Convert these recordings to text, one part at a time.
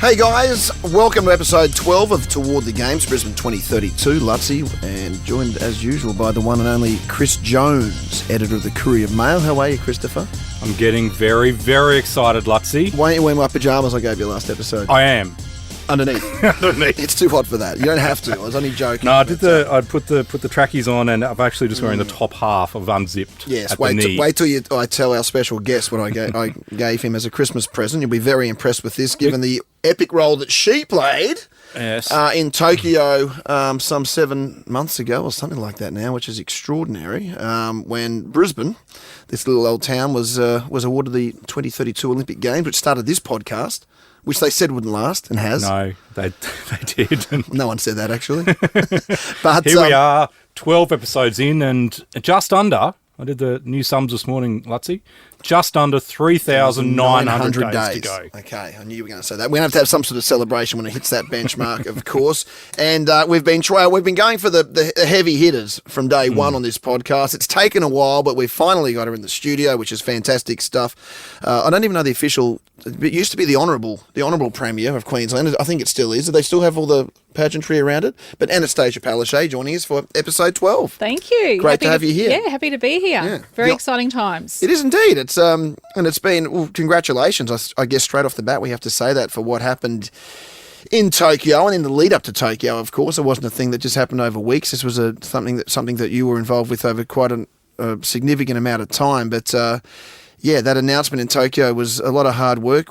Hey guys, welcome to episode 12 of Toward the Games, Brisbane 2032. Lutzy, and joined as usual by the one and only Chris Jones, editor of the Courier-Mail. How are you, Christopher? I'm getting very, very excited, Lutzy. Why aren't you wearing my pyjamas I gave you last episode? I am. Underneath. It's too hot for that. You don't have to. I was only joking. No, I put the trackies on, and I'm actually just wearing the top half of unzipped. Yes, at the knee. wait till I tell our special guest what I gave him as a Christmas present. You'll be very impressed with this, given the epic role that she played. Yes. In Tokyo some 7 months ago or something like that now, which is extraordinary, when Brisbane, this little old town, was awarded the 2032 Olympic Games, which started this podcast, which they said wouldn't last, and has. No, they did. No one said that, actually. But here we are, 12 episodes in, and just under, I did the new sums this morning, Lutzy, just under 3,900 days to go. Okay, I knew you were going to say that. We're going to have some sort of celebration when it hits that benchmark, of course. And we've been going for the heavy hitters from day one on this podcast. It's taken a while, but we've finally got her in the studio, which is fantastic stuff. I don't even know the official. It used to be the honourable Premier of Queensland. I think it still is. Do they still have all the pageantry around it? But Annastacia Palaszczuk joining us for episode 12. Thank you. Great to have you here. Yeah, happy to be here. Yeah. Very exciting times. It is indeed. It's and it's been congratulations. I guess straight off the bat we have to say that for what happened in Tokyo and in the lead up to Tokyo. Of course, it wasn't a thing that just happened over weeks. This was something that you were involved with over quite a significant amount of time. But yeah, that announcement in Tokyo was a lot of hard work.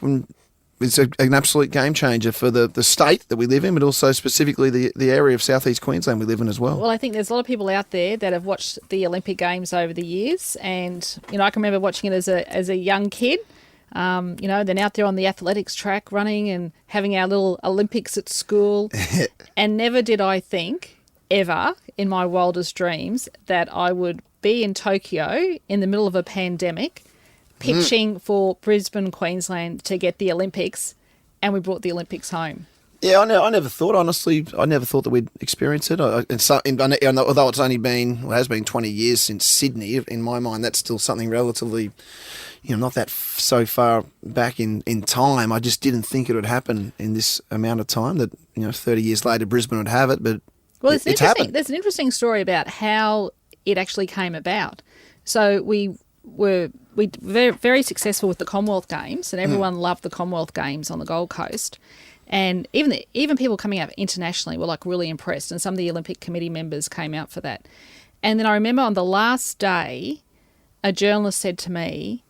It's an absolute game changer for the state that we live in, but also specifically the area of southeast Queensland we live in as well. Well, I think there's a lot of people out there that have watched the Olympic Games over the years, and I can remember watching it as a young kid. Then out there on the athletics track, running and having our little Olympics at school, and never did I think ever in my wildest dreams that I would be in Tokyo in the middle of a pandemic, pitching for Brisbane, Queensland to get the Olympics, and we brought the Olympics home. Yeah, I never thought, honestly, that we'd experience it. Although it's has been 20 years since Sydney, in my mind, that's still something relatively, not that so far back in time. I just didn't think it would happen in this amount of time that, 30 years later Brisbane would have it, but it's happened. There's an interesting story about how it actually came about. So we were very, very successful with the Commonwealth Games, and everyone loved the Commonwealth Games on the Gold Coast. And even people coming out internationally were really impressed, and some of the Olympic Committee members came out for that. And then I remember on the last day, a journalist said to me,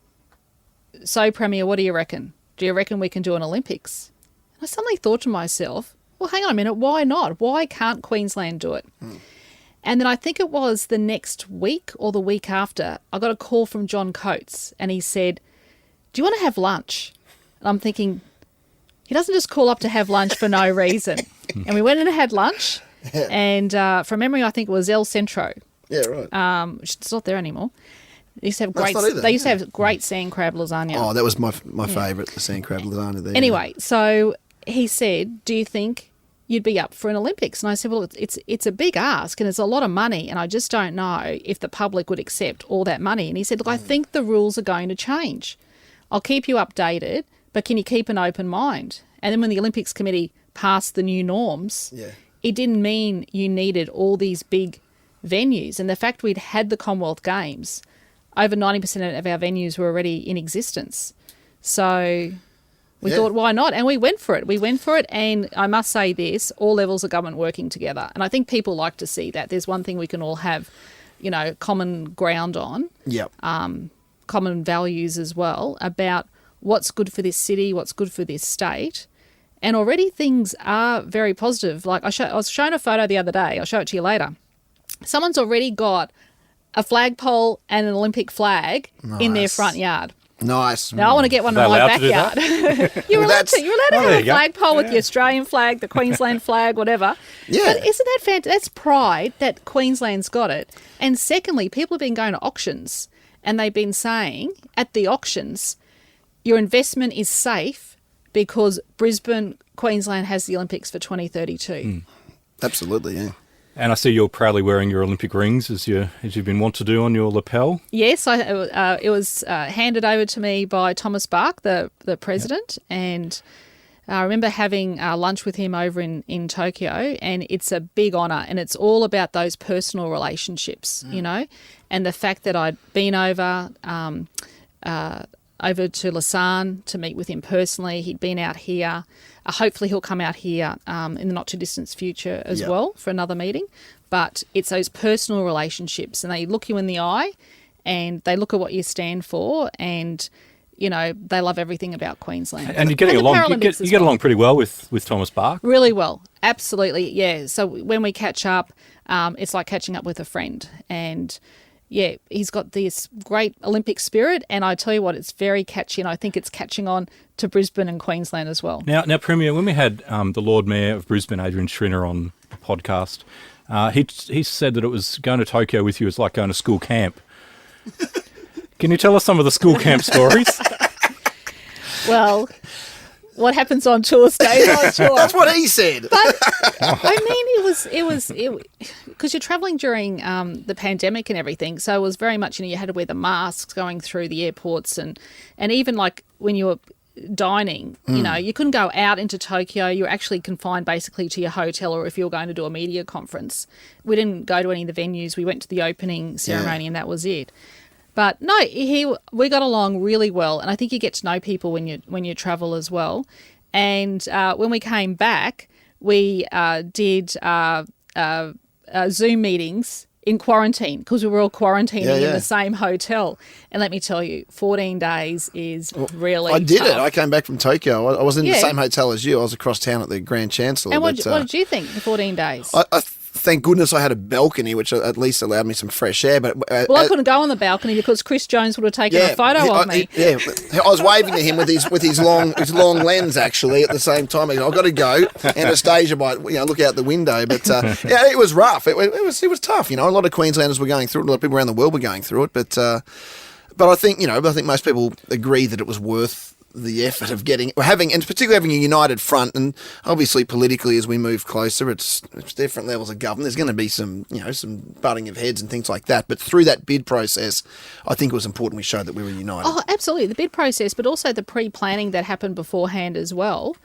"So, Premier, what do you reckon? Do you reckon we can do an Olympics?" And I suddenly thought to myself, well, hang on a minute, why not? Why can't Queensland do it? And then I think it was the next week or the week after, I got a call from John Coates, and he said, "Do you want to have lunch?" And I'm thinking, he doesn't just call up to have lunch for no reason. And we went and had lunch, and from memory, I think it was El Centro. Yeah, right. Which it's not there anymore. They used to have great sand crab lasagna. Oh, that was my favourite, the sand crab lasagna there. Anyway, so he said, "Do you think you'd be up for an Olympics?" And I said, well, it's a big ask, and it's a lot of money, and I just don't know if the public would accept all that money. And he said, look, I think the rules are going to change. I'll keep you updated, but can you keep an open mind? And then when the Olympics Committee passed the new norms, it didn't mean you needed all these big venues. And the fact we'd had the Commonwealth Games, over 90% of our venues were already in existence. So we thought, why not? And we went for it. And I must say this, all levels of government working together. And I think people like to see that. There's one thing we can all have, common ground on. Yep. Common values as well about what's good for this city, what's good for this state. And already things are very positive. Like I was shown a photo the other day. I'll show it to you later. Someone's already got a flagpole and an Olympic flag in their front yard. Nice. Now I want to get one in my backyard. You're allowed to have a flagpole with the Australian flag, the Queensland flag, whatever. Yeah. But isn't that fantastic? That's pride that Queensland's got it. And secondly, people have been going to auctions, and they've been saying at the auctions, your investment is safe because Brisbane, Queensland has the Olympics for 2032. Absolutely, yeah. And I see you're proudly wearing your Olympic rings as you've been wont to do on your lapel. Yes, it was handed over to me by Thomas Bark, the president, and I remember having lunch with him over in Tokyo, and it's a big honour, and it's all about those personal relationships, you know, and the fact that I'd been over to Lausanne to meet with him personally. He'd been out here. Hopefully he'll come out here in the not-too-distant future as well for another meeting. But it's those personal relationships, and they look you in the eye and they look at what you stand for, and, you know, they love everything about Queensland. And you're getting along. You get along pretty well with Thomas Bach. Really well. Absolutely, yeah. So when we catch up, it's like catching up with a friend. And yeah, he's got this great Olympic spirit, and I tell you what, it's very catchy, and I think it's catching on to Brisbane and Queensland as well. Now, Premier, when we had the Lord Mayor of Brisbane, Adrian Schrinner, on the podcast, he said that it was going to Tokyo with you is like going to school camp. Can you tell us some of the school camp stories? Well, what happens on tour stays on tour. That's what he said. But I mean, it was because you're travelling during the pandemic and everything, so it was very much, you know, you had to wear the masks going through the airports, and even like when you were dining, you know, you couldn't go out into Tokyo. You were actually confined basically to your hotel, or if you were going to do a media conference. We didn't go to any of the venues. We went to the opening ceremony, and that was it. But no, we got along really well, and I think you get to know people when you travel as well. And when we came back, we did Zoom meetings in quarantine, because we were all quarantining in the same hotel. And let me tell you, 14 days is really I did tough. it. I came back from Tokyo. I was in the same hotel as you. I was across town at the Grand Chancellor. And what did you think, the 14 days? I thank goodness I had a balcony, which at least allowed me some fresh air. But well, I couldn't go on the balcony because Chris Jones would have taken a photo of me. I was waving to him with his long lens, actually, at the same time. I've got to go. Annastacia might look out the window, but it was rough. It was tough. You know, a lot of Queenslanders were going through it. A lot of people around the world were going through it. But I think most people agree that it was worth the effort of having a united front, and obviously politically as we move closer, it's different levels of government. There's going to be some butting of heads and things like that. But through that bid process, I think it was important we showed that we were united. Oh, absolutely. The bid process, but also the pre-planning that happened beforehand as well,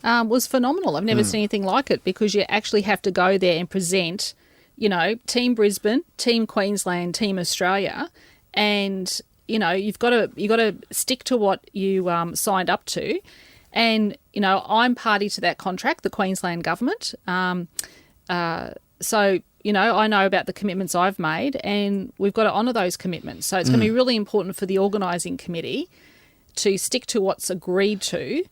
was phenomenal. I've never seen anything like it, because you actually have to go there and present, Team Brisbane, Team Queensland, Team Australia, and you've got to stick to what you signed up to. And, I'm party to that contract, the Queensland government. So, I know about the commitments I've made, and we've got to honour those commitments. So it's going to be really important for the Organising Committee to stick to what's agreed to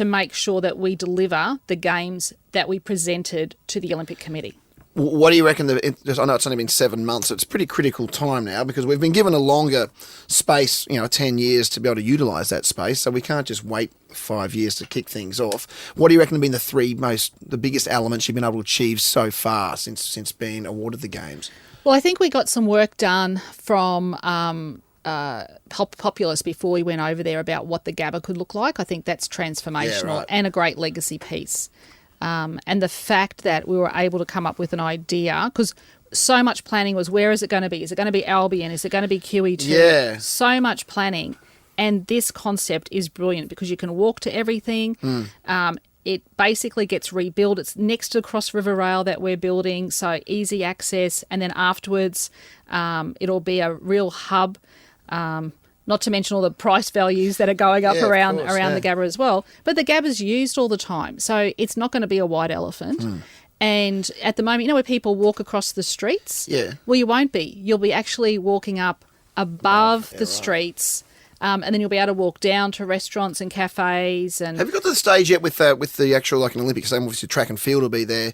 make sure that we deliver the games that we presented to the Olympic Committee. What do you reckon? I know it's only been 7 months. So it's a pretty critical time now, because we've been given a longer space, 10 years to be able to utilise that space. So we can't just wait 5 years to kick things off. What do you reckon have been the biggest elements you've been able to achieve so far since being awarded the games? Well, I think we got some work done from Populous before we went over there about what the Gabba could look like. I think that's transformational and a great legacy piece. And the fact that we were able to come up with an idea, because so much planning was, where is it going to be? Is it going to be Albion? Is it going to be QE2? Yeah. So much planning. And this concept is brilliant, because you can walk to everything. It basically gets rebuilt. It's next to the Cross River Rail that we're building, so easy access. And then afterwards, it'll be a real hub. Not to mention all the price values that are going up around the Gabba as well. But the Gabba's used all the time, so it's not going to be a white elephant. And at the moment, where people walk across the streets? Yeah. Well, you won't be. You'll be actually walking up above the streets. And then you'll be able to walk down to restaurants and cafes. And have you got to the stage yet with the actual, like an Olympic Stadium? Obviously, track and field will be there.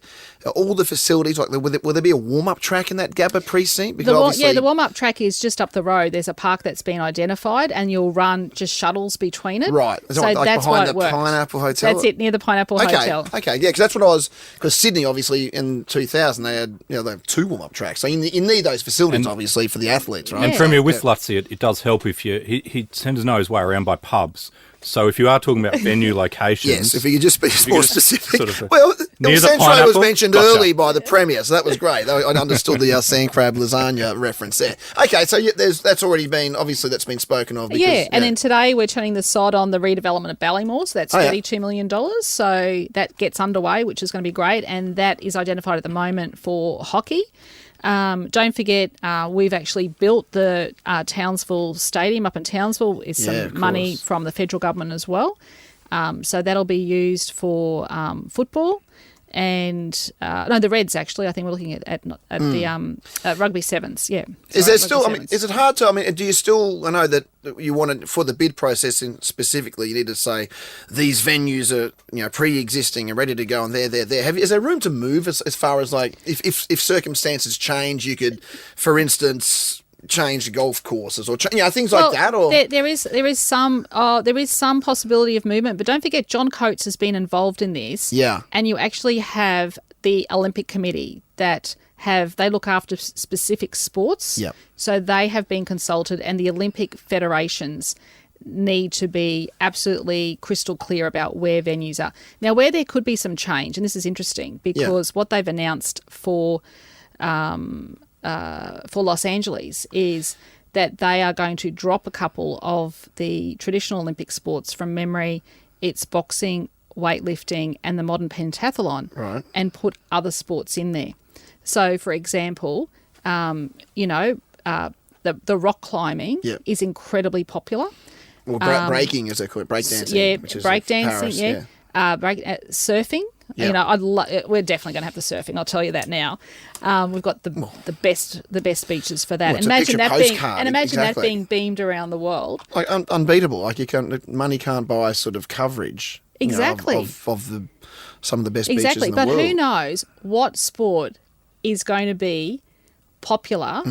All the facilities, like will there be a warm-up track in that Gabba precinct? Because the warm-up track is just up the road. There's a park that's been identified, and you'll run just shuttles between it. Right. So that's behind why it works. Pineapple Hotel? That's it, near the Pineapple Hotel. Okay, yeah, because that's what I was... Because Sydney, obviously, in 2000, they had 2 warm-up tracks. So you need those facilities, obviously, for the athletes, right? And Premier, with Lutzi, it does help if he tend to know his way around by pubs. So if you are talking about venue locations... Yes, if you could just be more specific. Sort of Well, near the Centro was Pineapple? mentioned Gotcha. early by the Premier, so that was great. I understood the sand crab lasagna reference there. Okay, so that's already been, obviously that's been spoken of. Because, and then today we're turning the sod on the redevelopment of Ballymore, so that's $32 million. So that gets underway, which is going to be great, and that is identified at the moment for hockey. Don't forget, we've actually built the Townsville Stadium up in Townsville with some money from the federal government as well. So that'll be used for football. And the Reds actually. I think we're looking at the rugby sevens. Yeah. Is there still? I mean, is it hard to? I mean, do you still? I know that you want to, for the bid process specifically. You need to say these venues are pre-existing and ready to go, and they're there. Is there room to move as far as like if circumstances change, you could, for instance, change golf courses or things like that? Or there is some possibility of movement, but don't forget John Coates has been involved in this. Yeah, and you actually have the Olympic Committee that they look after specific sports. Yep. So they have been consulted, and the Olympic federations need to be absolutely crystal clear about where venues are. Now, where there could be some change, and this is interesting because what they've announced for Los Angeles is that they are going to drop a couple of the traditional Olympic sports from memory. It's boxing, weightlifting, and the modern pentathlon, right, and put other sports in there. So, for example, the rock climbing is incredibly popular. Well, breaking is it called? Breakdancing. Yeah, which is breakdancing. Paris, surfing. Yep. We're definitely going to have the surfing. I'll tell you that now. We've got the best beaches for that. Well, imagine that being beamed around the world. Like unbeatable. Like money can't buy sort of coverage. Exactly. Of some of the best beaches in the world. But who knows what sport is going to be popular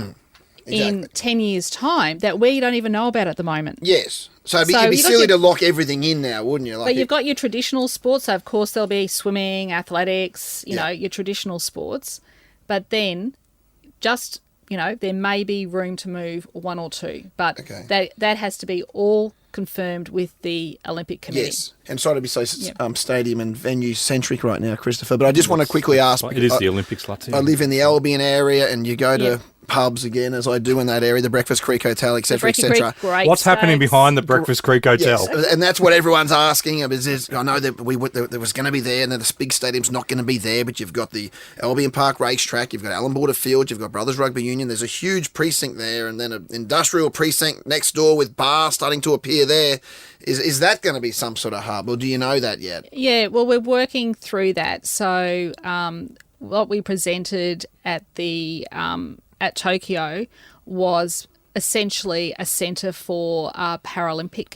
in 10 years' time that we don't even know about at the moment. Yes. So it'd be silly to lock everything in now, wouldn't you? But you've got your traditional sports. So, of course, there'll be swimming, athletics, your traditional sports. But then just, there may be room to move one or two. But that has to be all confirmed with the Olympic Committee. Yes. And sorry to be so stadium and venue centric right now, Christopher, but I just want to quickly ask. It is the Olympics, Lutzi. I live in the Albion area, and you go to pubs again, as I do in that area, the Breakfast Creek Hotel, etc., etc. What's happening behind the Breakfast Creek Hotel? Yes, and that's what everyone's asking. I know that there was going to be there, and then the big stadium's not going to be there, but you've got the Albion Park racetrack, you've got Allan Border Field, you've got Brothers Rugby Union, there's a huge precinct there, and then an industrial precinct next door with bars starting to appear there. Is that going to be some sort of hub, or do you know that yet? Yeah, well, we're working through that. So what we presented at Tokyo was essentially a centre for Paralympic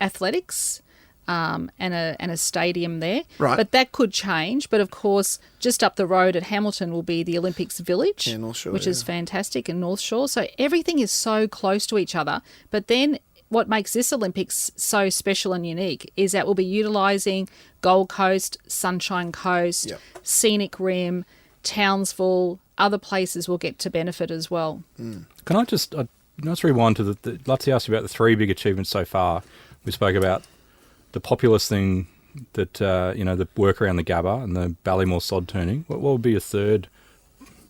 athletics and a stadium there. Right. But that could change. But, of course, just up the road at Hamilton will be the Olympics Village, North Shore, which is fantastic, in North Shore. So everything is so close to each other. But then what makes this Olympics so special and unique is that we'll be utilising Gold Coast, Sunshine Coast, Scenic Rim, Townsville. Other places will get to benefit as well. Can I just rewind to Lutzi asked about the three big achievements so far. We spoke about the populous thing that, the work around the Gabba and the Ballymore sod turning. What would be a third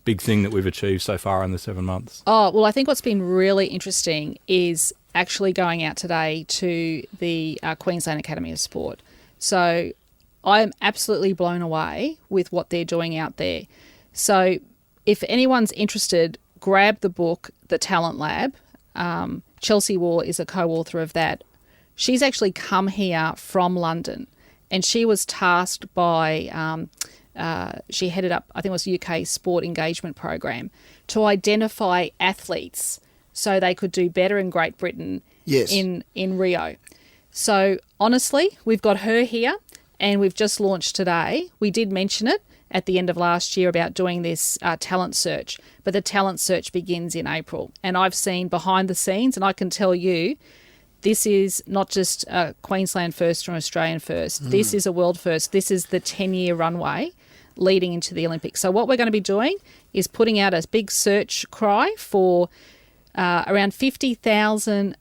big thing that we've achieved so far in the 7 months? Oh, well, I think what's been really interesting is actually going out today to the Queensland Academy of Sport. So I'm absolutely blown away with what they're doing out there. So if anyone's interested, grab the book, The Talent Lab. Chelsea Waugh is a co-author of that. She's actually come here from London, and she was tasked by, she headed up, I think it was UK Sport Engagement Program, to identify athletes so they could do better in Great Britain in Rio. So honestly, we've got her here, and we've just launched today. We did mention it at the end of last year about doing this talent search, but the talent search begins in April. And I've seen behind the scenes, and I can tell you, this is not just a Queensland first or an Australian first. This is a world first. This is the 10-year runway leading into the Olympics. So what we're going to be doing is putting out a big search cry for around 50,000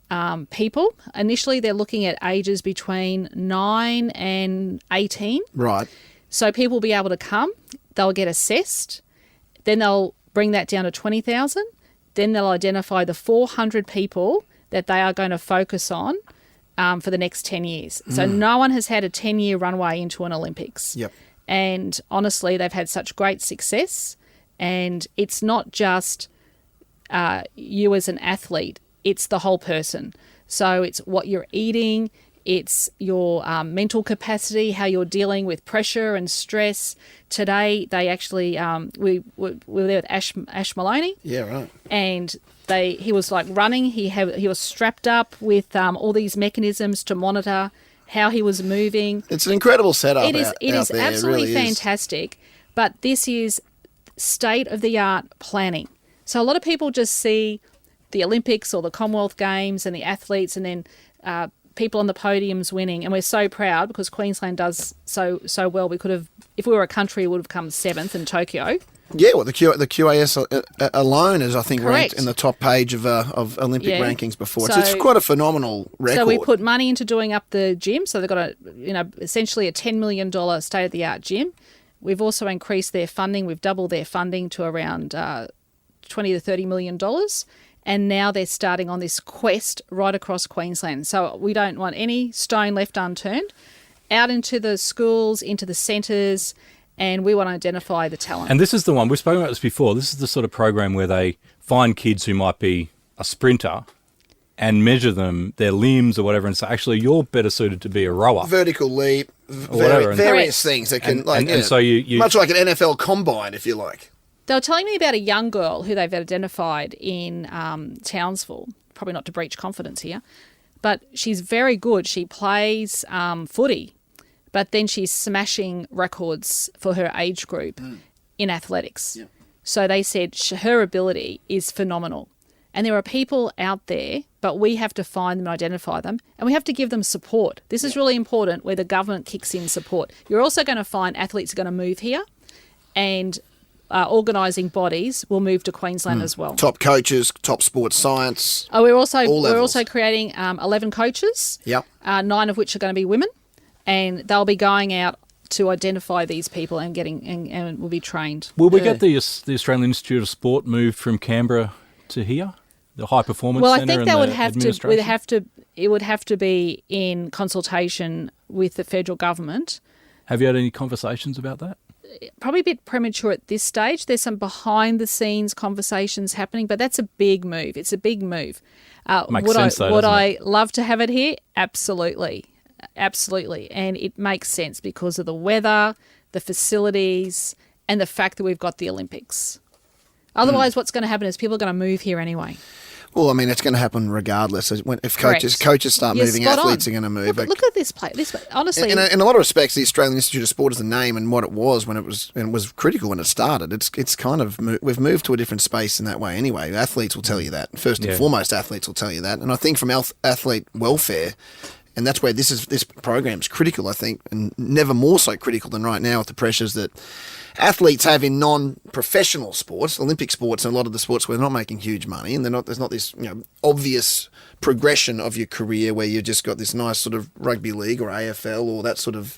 people. Initially, they're looking at ages between 9 and 18. Right. So people will be able to come. They'll get assessed. Then they'll bring that down to 20,000. Then they'll identify the 400 people that they are going to focus on for the next 10 years. So no one has had a 10-year runway into an Olympics. Yep. And honestly, they've had such great success. And it's not just you as an athlete, it's the whole person. So it's what you're eating, it's your mental capacity, how you're dealing with pressure and stress. Today, they actually, we were there with Ash Maloney. Yeah, right. And he was like running. He was strapped up with all these mechanisms to monitor how he was moving. It's an incredible setup. It is there. absolutely It really fantastic. But this is state-of-the-art planning. So a lot of people just see the Olympics or the Commonwealth Games and the athletes and then people on the podiums winning. And we're so proud because Queensland does so well. We could have, if we were a country, we would have come 7th in Tokyo. Yeah, well, the QAS alone is, I think, Correct. ranked in the top page of Olympic rankings before. So, it's quite a phenomenal record. So we put money into doing up the gym. So they've got essentially a $10 million state-of-the-art gym. We've also increased their funding. We've doubled their funding to around $20 to $30 million. And now they're starting on this quest right across Queensland. So we don't want any stone left unturned. Out into the schools, into the centres, and we want to identify the talent. And this is the one, we've spoken about this before, this is the sort of program where they find kids who might be a sprinter and measure them, their limbs or whatever, and say, actually, you're better suited to be a rower. Vertical leap, whatever. various things that can, so you much like an NFL combine, if you like. They were telling me about a young girl who they've identified in Townsville, probably not to breach confidence here, but she's very good. She plays footy, but then she's smashing records for her age group in athletics. Yep. So they said her ability is phenomenal. And there are people out there, but we have to find them and identify them, and we have to give them support. This is really important where the government kicks in support. You're also going to find athletes are going to move here, and organising bodies will move to Queensland as well. Top coaches, top sports science. We're also levels. creating 11 coaches. Yep. 9 of which are going to be women, and they'll be going out to identify these people and and will be trained. Will we get the Australian Institute of Sport moved from Canberra to here, the high performance Well, I centre? think and that would the have administration? it would have to be in consultation with the federal government. Have you had any conversations about that? Probably a bit premature at this stage. There's some behind the scenes conversations happening, but that's a big move. It's a big move. Makes sense, though, would doesn't I love to have it here? Absolutely. Absolutely. And it makes sense because of the weather, the facilities, and the fact that we've got the Olympics. Otherwise, what's going to happen is people are going to move here anyway. Well, I mean, it's going to happen regardless. If Correct. coaches start You're moving, spot athletes on. are going to move. Look at this place. Honestly, In a lot of respects, the Australian Institute of Sport is the name and what it was when it was critical when it started. It's kind of we've moved to a different space in that way anyway. Athletes will tell you that. First and foremost, athletes will tell you that. And I think from athlete welfare, and that's where this program's critical, I think, and never more so critical than right now with the pressures that athletes have in non-professional sports, Olympic sports, and a lot of the sports where they're not making huge money, and there's not this obvious progression of your career where you've just got this nice sort of rugby league or AFL or that sort of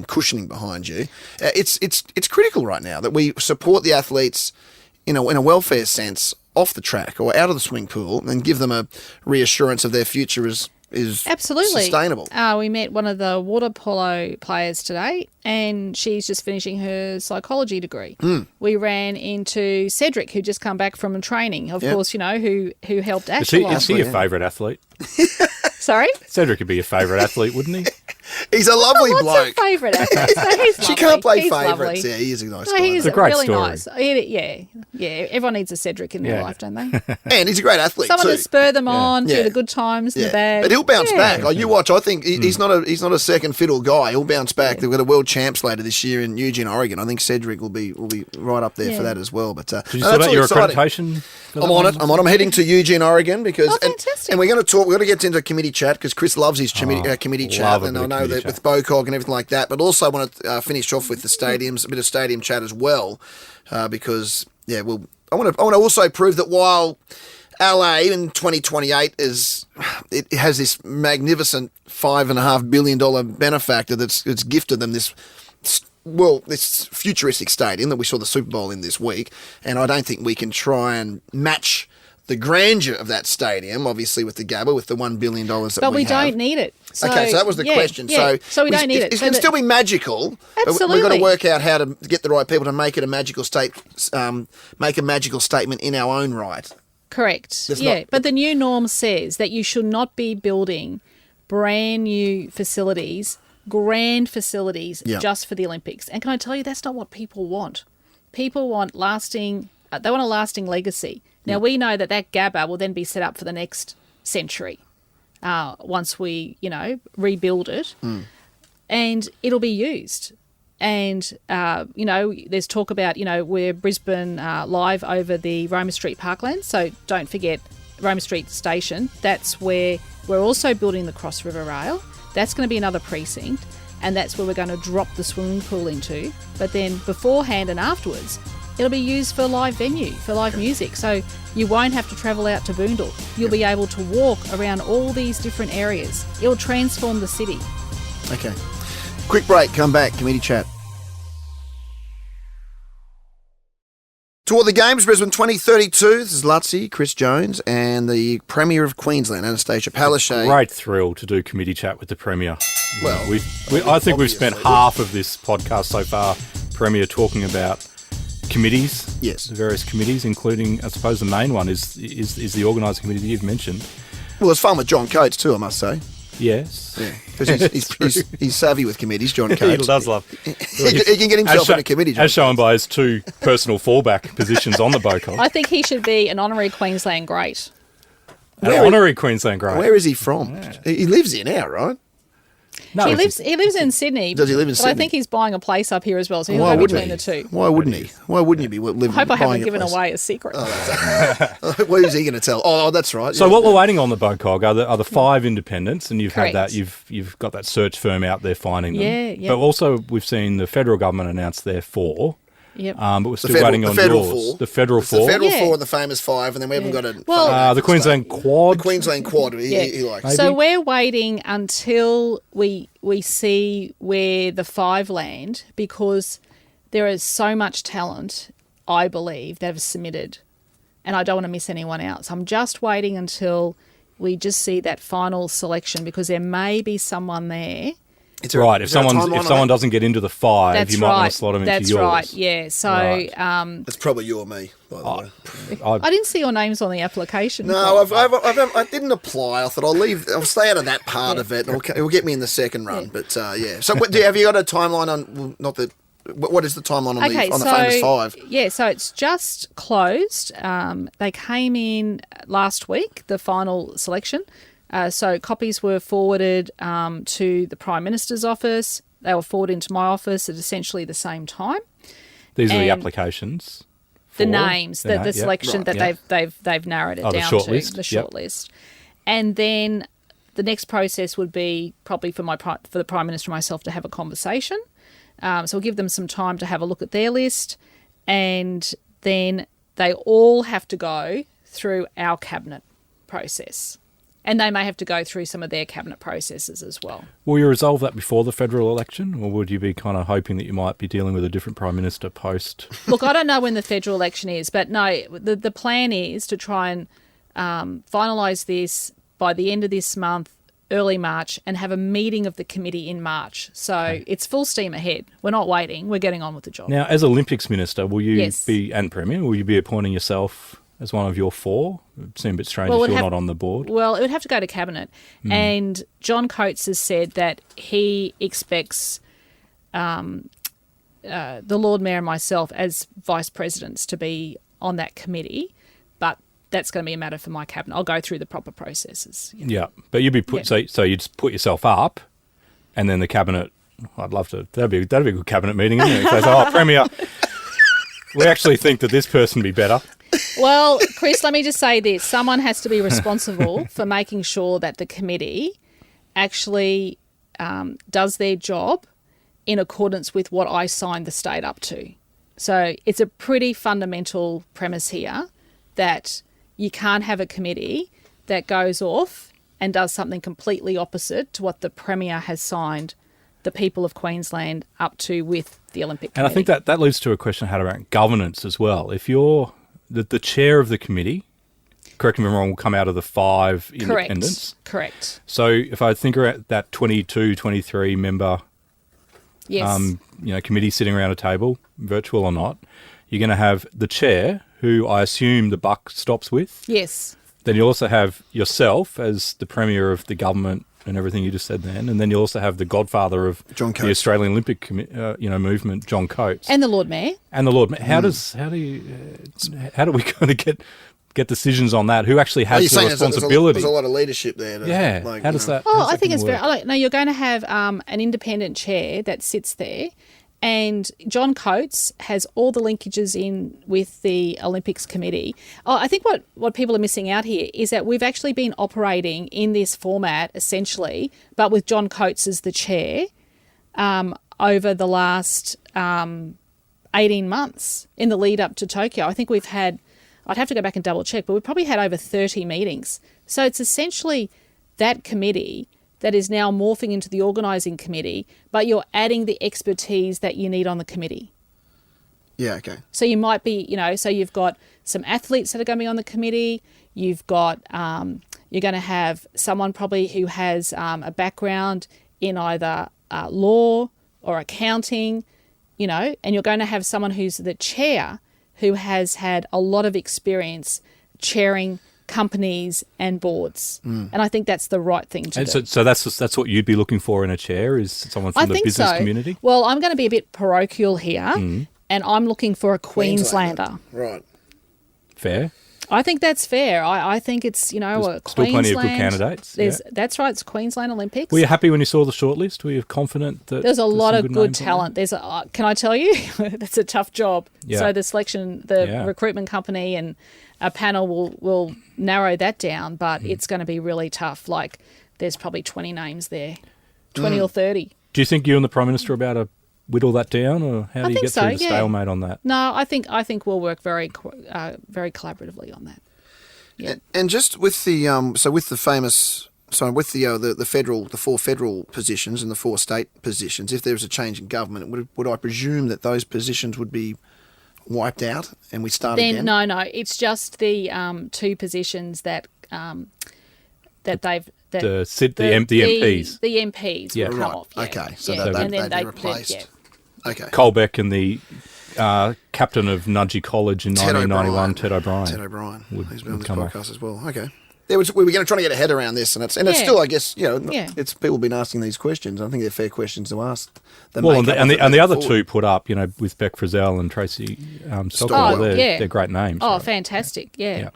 cushioning behind you. It's critical right now that we support the athletes in a welfare sense off the track or out of the swimming pool and give them a reassurance of their future is absolutely sustainable. We met one of the water polo players today, and she's just finishing her psychology degree. We ran into Cedric, who just come back from training, of course, who helped Ash a lot. Is he your favourite athlete? Sorry? Cedric would be your favourite athlite, wouldn't he? He's a lovely Lots bloke. of favourite athletes. So he's She lovely. can't play He's favourites. lovely. Yeah, he is a nice No, guy. he's It's a great really story. nice. Yeah. Everyone needs a Cedric in their life, don't they? And he's a great athlete Someone too. to spur them on Yeah. through the good times and the bad. But he'll bounce Yeah. back. Like you watch, I think he's not a second fiddle guy. He'll bounce back. They've got a world champs later this year in Eugene, Oregon. I think Cedric will be right up there for that as well. But Did you sort out your accreditation? I'm on it. I'm heading to Eugene, Oregon because fantastic. and we're going to talk. We're going to get into committee chat because Chris loves his committee chat, love a and bit I of know committee that with BOCOG and everything like that. But also, I want to finish off with the stadiums, a bit of stadium chat as well, because I want to also prove that while LA in 2028 it has this magnificent $5.5 billion benefactor it's gifted them this futuristic stadium that we saw the Super Bowl in this week, and I don't think we can try and match the grandeur of that stadium, obviously with the Gabba, with the $1 billion that we have. But we don't need it. Okay, so that was the question. Yeah. So we don't need it. It can still be magical. Absolutely. But we've got to work out how to get the right people to make it a magical make a magical statement in our own right. Correct. But the new norm says that you should not be building brand new facilities, grand facilities, just for the Olympics. And can I tell you, that's not what people want. People want lasting. They want a lasting legacy. Now, we know that Gabba will then be set up for the next century once we, rebuild it. And it'll be used. And, there's talk about, we're Brisbane live over the Roma Street Parkland. So don't forget Roma Street Station. That's where we're also building the Cross River Rail. That's going to be another precinct. And that's where we're going to drop the swimming pool into. But then beforehand and afterwards, it'll be used for live venue, for live music. So you won't have to travel out to Boondall. You'll be able to walk around all these different areas. It'll transform the city. Okay. Quick break, come back, committee chat. Toward the Games, Brisbane 2032. This is Lutzi, Chris Jones, and the Premier of Queensland, Annastacia Palaszczuk. Great thrill to do committee chat with the Premier. Well, I think we've spent half of this podcast so far, Premier, talking about committees, yes, the various committees, including, I suppose, the main one is the Organising Committee that you've mentioned. Well, it's fun with John Coates too, I must say. Yes. Yeah, because he's savvy with committees, John Coates. He does love. He can get himself in a committee. As shown by his two personal fallback positions on the BOCOG. I think he should be an honorary Queensland great. Honorary Queensland great. Where is he from? Yeah. He lives here now, right? No, he lives in Sydney. Does he live in Sydney? I think he's buying a place up here as well, so he'll go between the two. Why wouldn't he? Why wouldn't he be living? I hope I haven't given away a secret. What is he going to tell? Oh, that's right. So what we're waiting on the BOCOG are the 5 independents, and you've had that. You've got that search firm out there finding them. Yeah. But also we've seen the federal government announce their 4. Yep. But we're still waiting on yours. The federal 4. The federal 4 and the famous 5, and then we haven't got the Queensland Quad. The Queensland Quad. He likes. Maybe. So we're waiting until we see where the 5 land, because there is so much talent, I believe, that have submitted, and I don't want to miss anyone out. So I'm just waiting until we just see that final selection, because there may be someone there. If someone doesn't get into the 5, you might want to slot them into yours. That's right, yeah. So it's probably you or me, by the way. I didn't see your names on the application. No, I didn't apply. I thought I'll stay out of that part of it. It'll get me in the second run. But yeah. So have you got a timeline on what is the timeline on the famous 5? Yeah, so it's just closed. They came in last week, the final selection. So copies were forwarded to the Prime Minister's office. They were forwarded into my office at essentially the same time. These are the applications. The names, the selection that they've narrowed it down to, the shortlist. And then the next process would be probably for the Prime Minister and myself to have a conversation. So we'll give them some time to have a look at their list, and then they all have to go through our cabinet process. And they may have to go through some of their cabinet processes as well. Will you resolve that before the federal election, or would you be kind of hoping that you might be dealing with a different Prime Minister post? Look, I don't know when the federal election is, but no, the plan is to try and finalise this by the end of this month, early March, and have a meeting of the committee in March. So It's full steam ahead. We're not waiting. We're getting on with the job. Now, as Olympics Minister, will you and Premier, will you be appointing yourself as one of your 4? It would seem a bit strange if you're not on the board. Well, it would have to go to Cabinet. And John Coates has said that he expects the Lord Mayor and myself as Vice Presidents to be on that committee, but that's going to be a matter for my Cabinet. I'll go through the proper processes. Yeah, but you'd be so you'd just put yourself up, and then the Cabinet, I'd love to, that'd be a good Cabinet meeting, isn't it? So they say, Premier, we actually think that this person would be better. Well, Chris, let me just say this. Someone has to be responsible for making sure that the committee actually does their job in accordance with what I signed the state up to. So it's a pretty fundamental premise here that you can't have a committee that goes off and does something completely opposite to what the Premier has signed the people of Queensland up to with the Olympic Committee. And I think that leads to a question I had around governance as well. If you're the chair of the committee, correct me if I'm wrong, will come out of the 5 independents. Correct. So if I think about that 22, 23 member Yes. committee sitting around a table, virtual or not, you're going to have the chair, who I assume the buck stops with. Yes. Then you also have yourself as the Premier of the government and everything you just said then. And then you also have the godfather of John the Coates. Australian Olympic movement, John Coates. And the Lord Mayor. And the Lord Mayor. How do we kind of get decisions on that? Who actually has the responsibility? There's a lot of leadership there. How does that? Oh, how does I that think it's work? very. No, you're going to have an independent chair that sits there, and John Coates has all the linkages in with the Olympics Committee. Oh, I think what people are missing out here is that we've actually been operating in this format essentially, but with John Coates as the chair over the last 18 months in the lead up to Tokyo. I think we've had. I'd have to go back and double check, but we've probably had over 30 meetings. So it's essentially that committee that is now morphing into the organising committee, but you're adding the expertise that you need on the committee. Yeah, okay. So you might be, so you've got some athletes that are going to be on the committee. You've got, you're going to have someone probably who has a background in either law or accounting, and you're going to have someone who's the chair who has had a lot of experience chairing companies and boards. And I think that's the right thing to do. So that's what you'd be looking for in a chair, is someone from the business community? Well, I'm going to be a bit parochial here, and I'm looking for a Queenslander. Right. Fair. I think that's fair. I think it's, a Queensland. Still plenty of good candidates. Yeah. That's right. It's Queensland Olympics. Were you happy when you saw the shortlist? Were you confident that there's a lot some of good names on talent? Can I tell you, that's a tough job. Yeah. So the recruitment company and a panel will narrow that down, but it's going to be really tough. Like, there's probably 20 names there, 20 or 30. Do you think you and the Prime Minister are about to whittle that down, or how do you get so, through the yeah. stalemate on that? No, I think we'll work very collaboratively on that. Yeah. And just with the the 4 federal positions and the 4 state positions, if there was a change in government, would I presume that those positions would be wiped out and we start again? No, it's just the 2 positions that they've. The MPs. The MPs will come Right. off. Yeah. Okay, so yeah. they'd be replaced. Okay. Colbeck and the captain of Nudgee College in 1991, Ted O'Brien. Ted O'Brien. He's been on this come podcast off. as well. Okay. We were going to try to get a head around this, and it's still, I guess, it's people have been asking these questions. I think they're fair questions to ask. Well, and the other 2 put up, with Beck Frizzell and Tracy Stockwell, they're great names. Oh, right? fantastic! Yeah.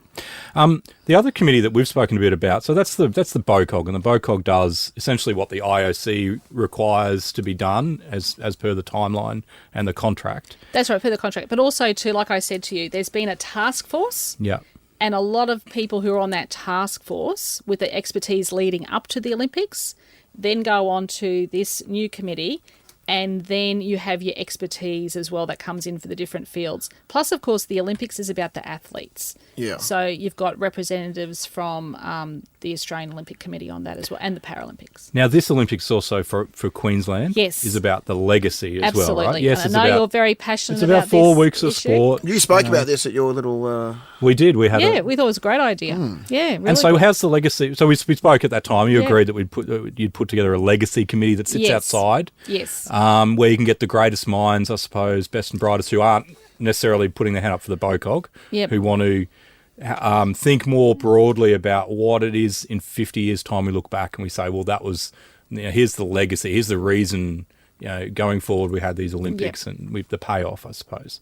The other committee that we've spoken a bit about, so that's the BOCOG, and the BOCOG does essentially what the IOC requires to be done as per the timeline and the contract. That's right, per the contract. But also, too, like I said to you, there's been a task force. Yeah. And a lot of people who are on that task force with the expertise leading up to the Olympics then go on to this new committee, and then you have your expertise as well that comes in for the different fields. Plus, of course, the Olympics is about the athletes. Yeah. So you've got representatives from the Australian Olympic Committee on that as well, and the Paralympics. Now, this Olympics also for Queensland is about the legacy as well, right? Yes, I know you're very passionate about this. It's about 4 weeks of sport. You spoke about this at your little... We did. We thought it was a great idea. Yeah, really. And so how's the legacy? So we spoke at that time. You agreed that you'd put together a legacy committee that sits outside. Yes. Where you can get the greatest minds, I suppose, best and brightest, who aren't necessarily putting their hand up for the BOCOG, who want to think more broadly about what it is in 50 years' time. We look back and we say, well, that was, here's the legacy, here's the reason, going forward we had these Olympics and the payoff, I suppose.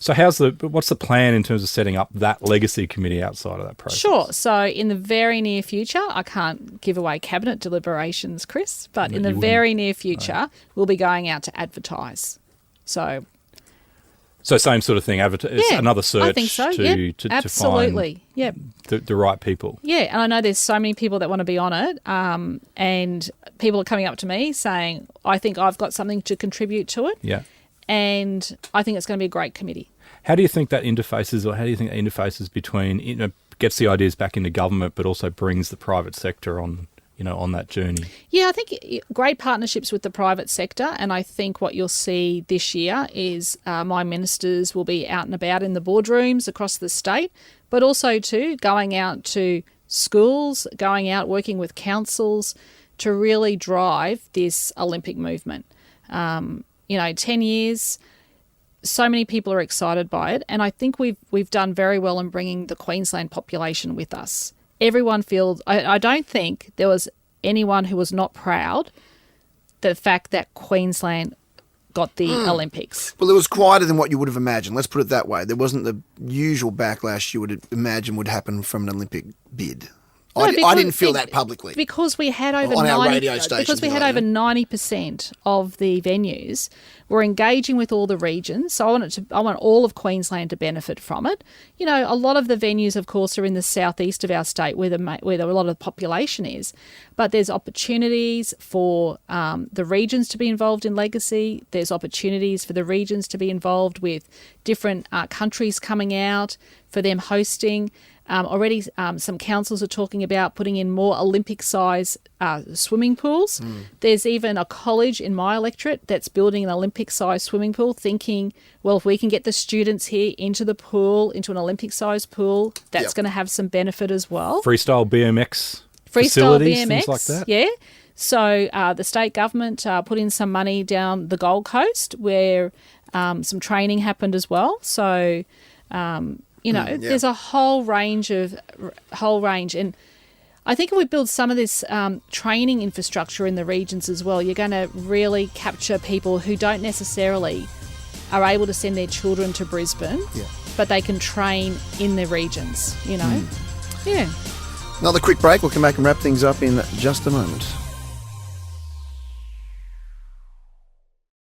So what's the plan in terms of setting up that legacy committee outside of that process? Sure. So in the very near future, I can't give away cabinet deliberations, Chris, but in the very near future, we'll be going out to advertise. So same sort of thing, another search I think so. to Absolutely. find the right people. Yeah, and I know there's so many people that want to be on it, and people are coming up to me saying, I think I've got something to contribute to it. Yeah. and I think it's going to be a great committee. How do you think that interfaces between, gets the ideas back into government, but also brings the private sector on, on that journey? Yeah, I think great partnerships with the private sector, and I think what you'll see this year is my ministers will be out and about in the boardrooms across the state, but also too going out to schools, going out working with councils to really drive this Olympic movement. 10 years, so many people are excited by it, and I think we've done very well in bringing the Queensland population with us. Everyone feels. I don't think there was anyone who was not proud the fact that Queensland got the Olympics. Well, it was quieter than what you would have imagined. Let's put it that way. There wasn't the usual backlash you would imagine would happen from an Olympic bid. No, I didn't feel that publicly. Because we had over on our 90, radio station. because we had over 90% of the venues were engaging with all the regions. So I want all of Queensland to benefit from it. A lot of the venues, of course, are in the southeast of our state where a lot of the population is. But there's opportunities for the regions to be involved in legacy. There's opportunities for the regions to be involved with different countries coming out, for them hosting. Already some councils are talking about putting in more Olympic-size swimming pools. There's even a college in my electorate that's building an Olympic-size swimming pool, thinking, well, if we can get the students here into the pool, into an Olympic-size pool, that's going to have some benefit as well. Freestyle BMX facilities, things like that. Yeah. So the state government put in some money down the Gold Coast where some training happened as well. So... there's a whole range, and I think if we build some of this training infrastructure in the regions as well, you're going to really capture people who don't necessarily are able to send their children to Brisbane, but they can train in the regions, Yeah. Another quick break. We'll come back and wrap things up in just a moment.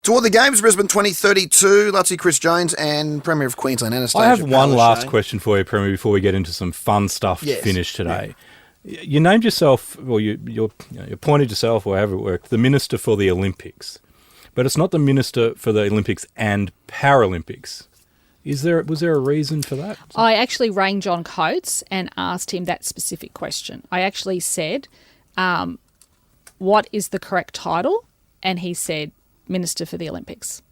Toward the Games, Brisbane 2032, Lutzy, Chris Jones and Premier of Queensland, Annastacia. I have one Palaszczuk. last question for you, Premier, before we get into some fun stuff to finish today. Yeah. You named yourself, or you appointed yourself, or however it worked, the Minister for the Olympics. But it's not the Minister for the Olympics and Paralympics. Was there a reason for that? I actually rang John Coates and asked him that specific question. I actually said, what is the correct title? And he said, Minister for the Olympics.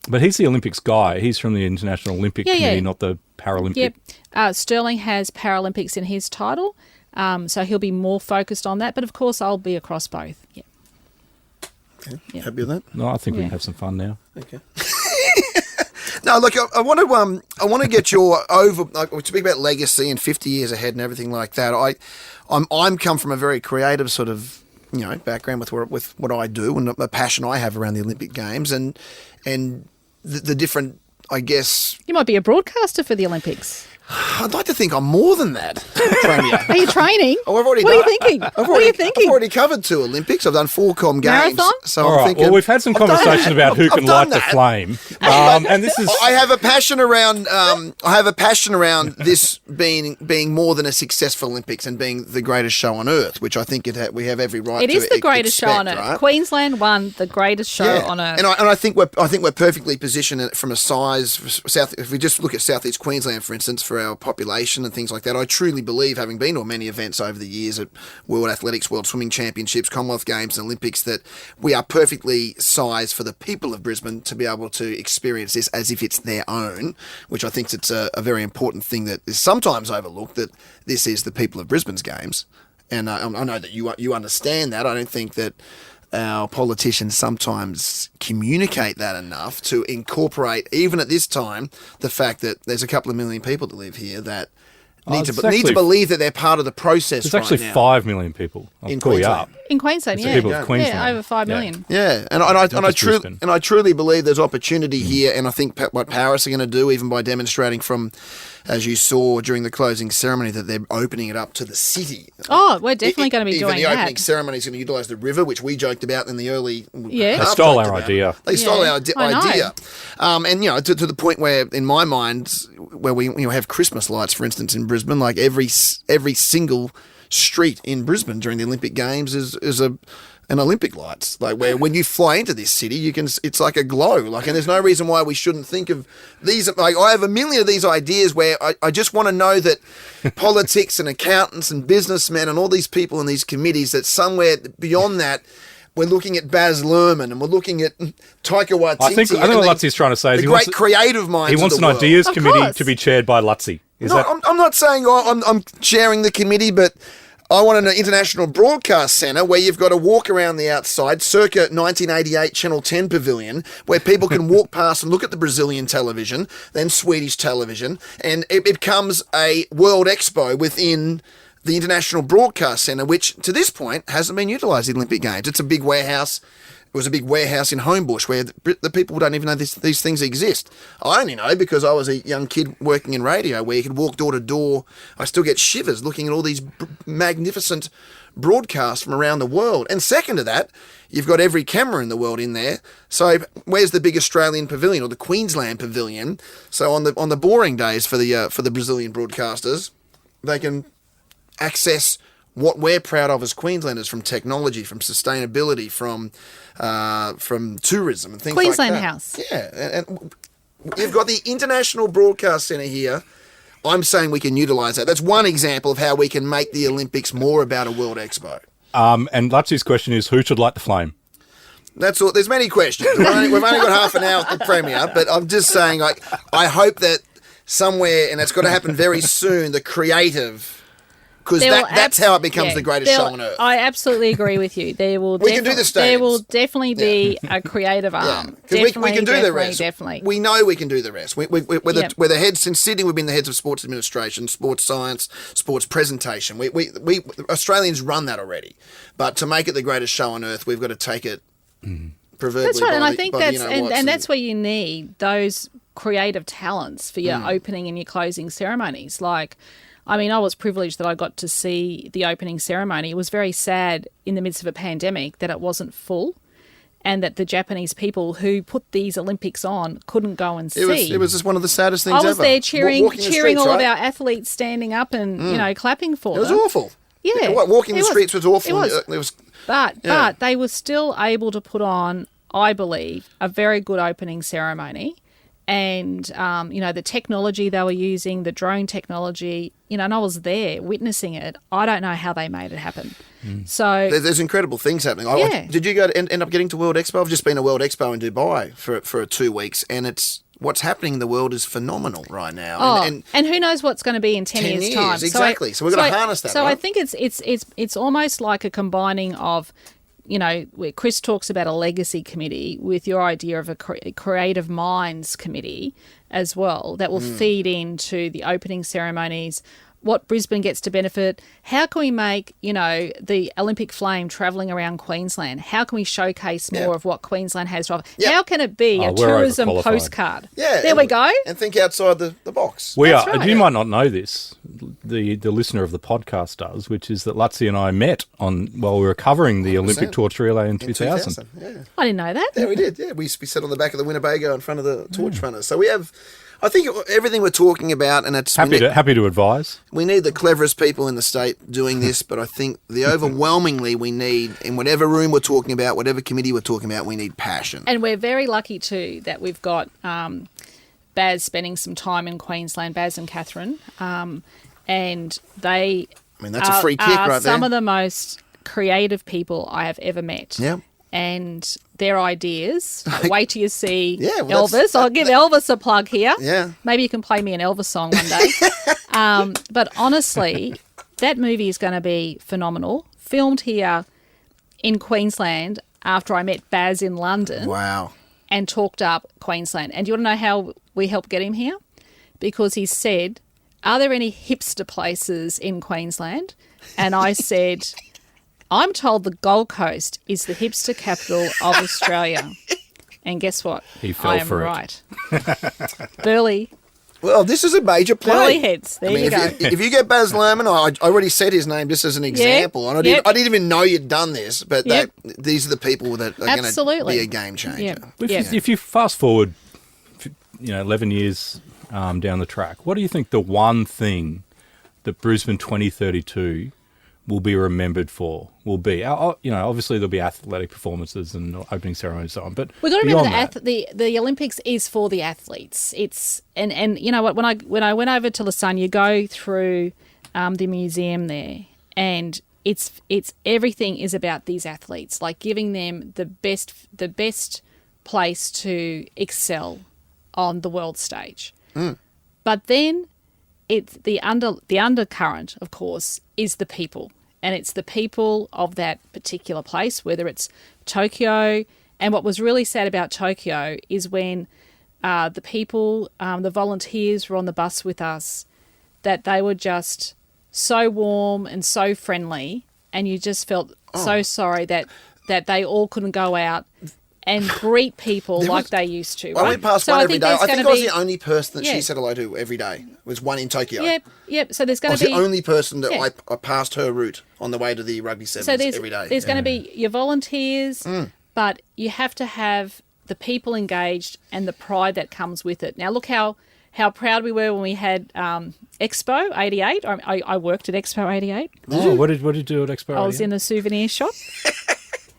But he's the Olympics guy. He's from the International Olympic Committee, not the Paralympic. Yep. Sterling has Paralympics in his title, so he'll be more focused on that. But, of course, I'll be across both. Yeah. Okay. Yep. Happy with that? No, I think we can have some fun now. Okay. No, look, I want to get your we speak about legacy and 50 years ahead and everything like that. I'm come from a very creative sort of background with what I do and the passion I have around the Olympic Games and the different, I guess. You might be a broadcaster for the Olympics. I'd like to think I'm more than that, Premier. Are you training? Oh, I've already what are you thinking? What are you thinking? I've already covered 2 Olympics. I've done 4 games. Marathon? So all I'm right. thinking. Well, we've had some conversation about who can light the flame, and this is. I have a passion around. This being more than a successful Olympics and being the greatest show on earth, which I think we have every right. It is the greatest show on earth. Right? Queensland won the greatest show on earth, and I think we're perfectly positioned from a size. If we just look at Southeast Queensland, for instance, for our population and things like that, I truly believe, having been to many events over the years at World Athletics, World Swimming Championships, Commonwealth Games and Olympics, that we are perfectly sized for the people of Brisbane to be able to experience this as if it's their own, which I think it's a very important thing that is sometimes overlooked, that this is the people of Brisbane's Games. And I know that you understand that. I don't think that our politicians sometimes communicate that enough to incorporate, even at this time, the fact that there's a couple of million people that live here that need to believe that they're part of the process. There's actually 5 million people. In Queensland. In Queensland, yeah. People of Queensland. Yeah, over 5 million. Yeah, and I truly believe there's opportunity here, and I think what Paris are going to do, even by demonstrating from, as you saw during the closing ceremony, that they're opening it up to the city. Oh, we're definitely going to be doing that. Even the opening ceremony is going to utilise the river, which we joked about in the early. Yeah, they stole our idea. They stole our idea, and to the point where, in my mind, where we have Christmas lights, for instance, in Brisbane, like every single street in Brisbane during the Olympic Games is an Olympic lights, like where when you fly into this city, it's like a glow, like, and there's no reason why we shouldn't think of these. Like, I have a million of these ideas where I just want to know that politics and accountants and businessmen and all these people in these committees, that somewhere beyond that, we're looking at Baz Luhrmann and we're looking at Taika Waititi. I think what Lutzi's trying to say is the great creative minds. He wants of an the ideas Of committee course. to be chaired by Lutzi. I'm not saying I'm chairing the committee, but I want an international broadcast centre where you've got to walk around the outside, circa 1988 Channel 10 pavilion, where people can walk past and look at the Brazilian television, then Swedish television, and it becomes a World Expo within the International Broadcast Centre, which to this point hasn't been utilised in the Olympic Games. It's a big warehouse. It was a big warehouse in Homebush where the people don't even know these things exist. I only know because I was a young kid working in radio where you could walk door to door. I still get shivers looking at all these magnificent broadcasts from around the world. And second to that, you've got every camera in the world in there. So where's the big Australian pavilion or the Queensland pavilion? So on the boring days for the Brazilian broadcasters, they can access what we're proud of as Queenslanders, from technology, from sustainability, from tourism and things Queensland like that. House. Yeah, and you've got the International Broadcast Centre here. I'm saying we can utilise that. That's one example of how we can make the Olympics more about a World Expo. And Lutzi's question is, who should light the flame? That's all. There's many questions. We've only got half an hour with the Premier, but I'm just saying, like, I hope that somewhere, and it's got to happen very soon, the creative... Because that's how it becomes the greatest show on earth. I absolutely agree with you. There will We can do the there stadiums. will definitely be a creative arm. Because we can do the rest. Definitely. We know we can do the rest. We're the heads. Since Sydney, we've been the heads of sports administration, sports science, sports presentation. We Australians run that already. But to make it the greatest show on earth, we've got to take it proverbially. That's right, and I by think the that's you-know-whats and that's where you need those creative talents for your opening and your closing ceremonies. Like, I mean, I was privileged that I got to see the opening ceremony. It was very sad in the midst of a pandemic that it wasn't full, and that the Japanese people who put these Olympics on couldn't go and see. It was just one of the saddest things ever. I was there cheering Walking the streets, all right? of our athletes standing up and clapping for It was them. awful. Yeah, Walking the streets was awful. It was. But they were still able to put on, I believe, a very good opening ceremony. And, the technology they were using, the drone technology, and I was there witnessing it. I don't know how they made it happen. So there's incredible things happening. Did you end up getting to World Expo? I've just been to World Expo in Dubai for 2 weeks, and it's what's happening in the world is phenomenal right now. And who knows what's going to be in 10 years' time? Exactly. So we've got to harness that. So right? I think it's almost like a combining of, where Chris talks about a legacy committee with your idea of a creative minds committee as well that will feed into the opening ceremonies, what Brisbane gets to benefit. How can we make, the Olympic flame travelling around Queensland? How can we showcase more of what Queensland has to offer? Yep. How can it be a we're tourism overqualified. postcard? Yeah, there we go. And think outside the box. We That's are. right. You might not know this. The listener of the podcast does, which is that Lutzi and I met while we were covering the Olympic torch relay in 2000. Yeah. I didn't know that. Yeah, we did. Yeah, we sat on the back of the Winnebago in front of the torch runners. So we have, I think, everything we're talking about, and it's Happy to advise. we need the cleverest people in the state doing this, but I think the overwhelmingly we need, in whatever room we're talking about, whatever committee we're talking about, we need passion. And we're very lucky too that we've got Baz spending some time in Queensland, Baz and Catherine, and they That's a free kick are right some there. of the most creative people I have ever met. Yeah. And their ideas. Wait till you see Yeah, well, Elvis. I'll give Elvis a plug here. Yeah. Maybe you can play me an Elvis song one day. But honestly, that movie is going to be phenomenal. Filmed here in Queensland after I met Baz in London Wow. and talked up Queensland. And do you want to know how we helped get him here? Because he said, are there any hipster places in Queensland? And I said, I'm told the Gold Coast is the hipster capital of Australia. And guess what? He fell I am for it. right. Burley Well, this is a major play. heads. There you go. If you get Baz Luhrmann, I already said his name just as an example. And I didn't even know you'd done this, but these are the people that are going to be a game changer. Yep. If you fast forward, 11 years down the track, what do you think the one thing that Brisbane 2032 will be remembered for will be, obviously there'll be athletic performances and opening ceremonies and so on, but We've got to beyond remember that, the Olympics is for the athletes. It's and you know what, when I went over to Lausanne, you go through the museum there, and it's everything is about these athletes, like giving them the best place to excel on the world stage. But then it's the undercurrent, of course, is the people. And it's the people of that particular place, whether it's Tokyo. And what was really sad about Tokyo is when the people, the volunteers were on the bus with us, that they were just so warm and so friendly. And you just felt so sorry that they all couldn't go out and greet people like they used to. I right? went past So one I every think day. there's I think gonna I was be- the only person that Yeah. she said hello to every day. Was one in Tokyo. Yep. So there's I going was to be the only person that Yeah. I passed her route on the way to the rugby sevens so there's every day. there's going to be your volunteers, but you have to have the people engaged and the pride that comes with it. Now look how proud we were when we had Expo 88. I worked at Expo 88. what did you do at Expo? I was in the souvenir shop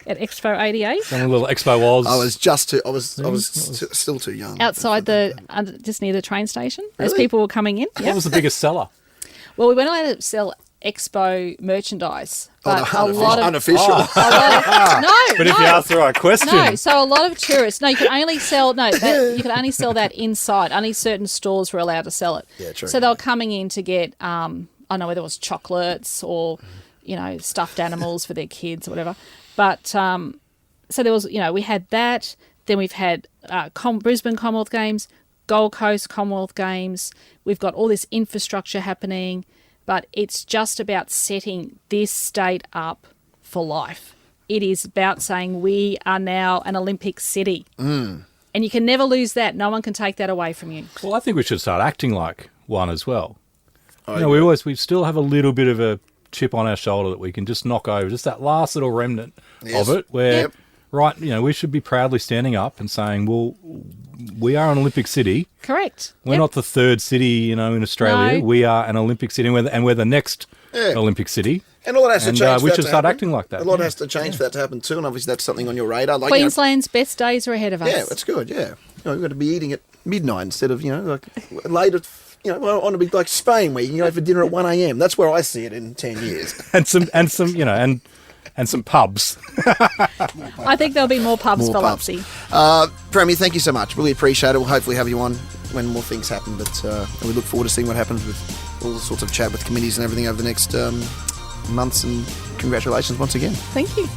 at Expo 88. Done a little Expo was. I was still too young. Outside just near the train station, as Really? people were coming in. What was the biggest seller? Well, we weren't allowed to sell Expo merchandise, but a lot of unofficial. no. But if you ask the right question, No, so a lot of tourists. No, you could only sell. No, you could only sell that inside. Only certain stores were allowed to sell it. Yeah, true. So they were coming in to get, I don't know whether it was chocolates or, stuffed animals for their kids or whatever. But so there was, we had that. Then we've had Brisbane Commonwealth Games, Gold Coast Commonwealth Games. We've got all this infrastructure happening, but it's just about setting this state up for life. It is about saying we are now an Olympic city. And you can never lose that. No one can take that away from you. well, I think we should start acting like one as well. We still have a little bit of a chip on our shoulder that we can just knock over, just that last little remnant Yes. of it, where, Yep. right, we should be proudly standing up and saying, well, we are an Olympic city. Correct. We're Yep. not the third city, in Australia. No. We are an Olympic city, and we're the next Yeah. Olympic city. And all that has to And, change. we for that should to start happen. acting like that. A lot Yeah. has to change for that to happen too, and obviously that's something on your radar. Like, Queensland's best days are ahead of us. yeah, that's good. Yeah, we've got to be eating at midnight instead of like later. I want to be like Spain, where you can go for dinner at 1 a.m. That's where I see it in 10 years. and some pubs. I think there'll be more pubs More for pubs. Lupsy. Premier, thank you so much. Really appreciate it. We'll hopefully have you on when more things happen, but we look forward to seeing what happens with all sorts of chat with committees and everything over the next months, and congratulations once again. Thank you.